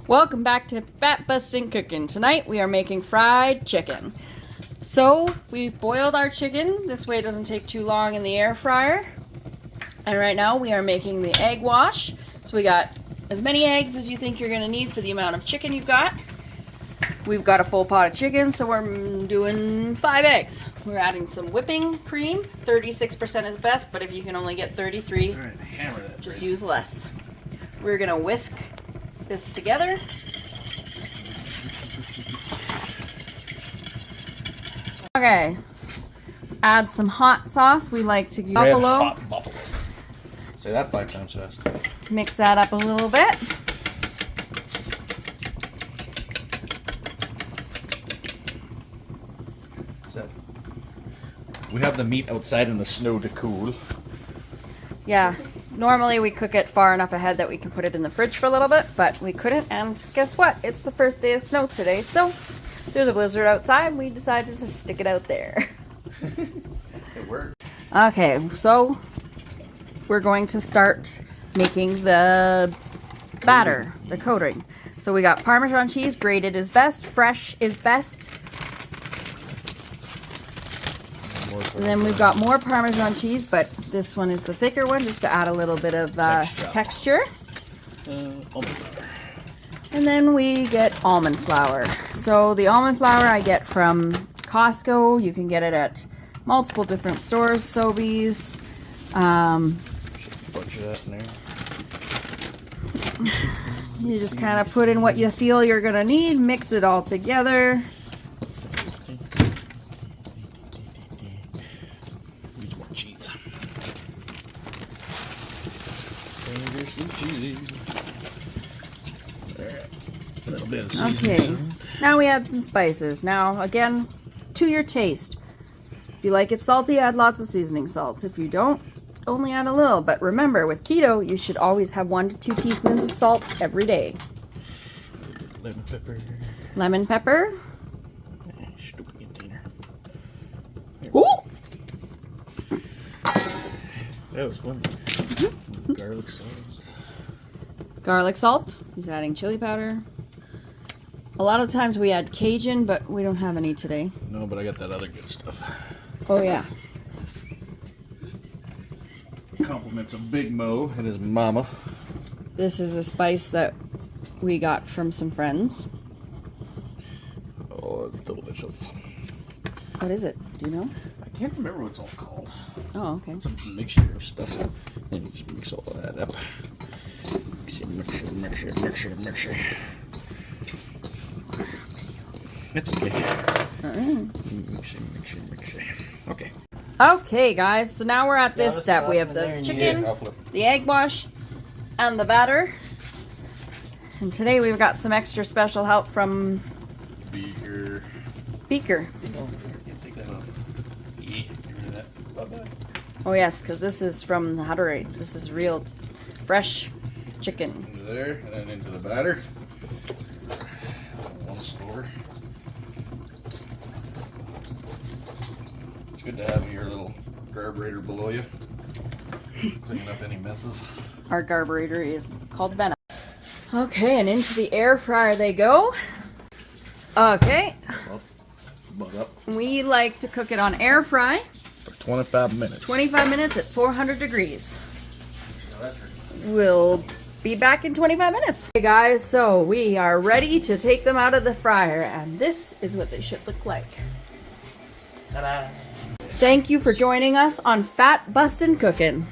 Welcome back to Fat Busting Cooking. Tonight we are making fried chicken. So we boiled our chicken. This way it doesn't take too long in the air fryer. And right now we are making the egg wash. So we got as many eggs as you think you're going to need for the amount of chicken you've got. We've got a full pot of chicken, so we're doing 5 eggs. We're adding some whipping cream. 36% is best, but if you can only get 33, Alright, hammer that. just use less. We're going to whisk this together. Okay, add some hot sauce. We like to use buffalo. Hot buffalo. Say that 5 times fast. Mix that up a little bit. We have the meat outside in the snow to cool. Yeah, normally we cook it far enough ahead that we can put it in the fridge for a little bit, but we couldn't, and guess what? It's the first day of snow today, so there's a blizzard outside, and we decided to stick it out there. It worked. Okay, so we're going to start making the batter, the coating. So we got Parmesan cheese, grated is best, fresh is best. And then we've got more Parmesan cheese, but this one is the thicker one, just to add a little bit of texture. Almond flour. And then we get almond flour. So the almond flour I get from Costco. You can get it at multiple different stores, Sobeys. Just a bunch of that in there. You just kind of put in what you feel you're going to need, mix it all together. Cheese. Cheesy. Alright. A little bit of seasoning. Okay. Now we add some spices. Now, again, to your taste. If you like it salty, add lots of seasoning salt. If you don't, only add a little. But remember, with keto, you should always have 1 to 2 teaspoons of salt every day. Lemon pepper. Lemon pepper. Stupid container. Ooh! That was fun. Garlic salt. Garlic salt. He's adding chili powder. A lot of times we add Cajun, but we don't have any today. No, but I got that other good stuff. Oh, yeah. Compliments of Big Mo and his mama. This is a spice that we got from some friends. Oh, it's delicious. What is it? Do you know? I can't remember what it's all called. Oh, okay. It's a mixture of stuff. Then you just mix all of that up. Mixture. It's okay. Mixture. Okay. Okay, guys. So now we're at this step. We have the chicken, the egg wash, and the batter. And today we've got some extra special help from Beaker. Oh yes, because this is from the Hutter Rates. This is real fresh chicken. Into there, and then into the batter. One store. It's good to have your little carburetor below you. Cleaning up any messes. Our carburetor is called Venom. Okay, and into the air fryer they go. Okay. We like to cook it on air fry. For 25 minutes. 25 minutes at 400 degrees. We'll be back in 25 minutes. Hey guys, so we are ready to take them out of the fryer, and this is what they should look like. Ta-da! Thank you for joining us on Fat Bustin' Cookin'.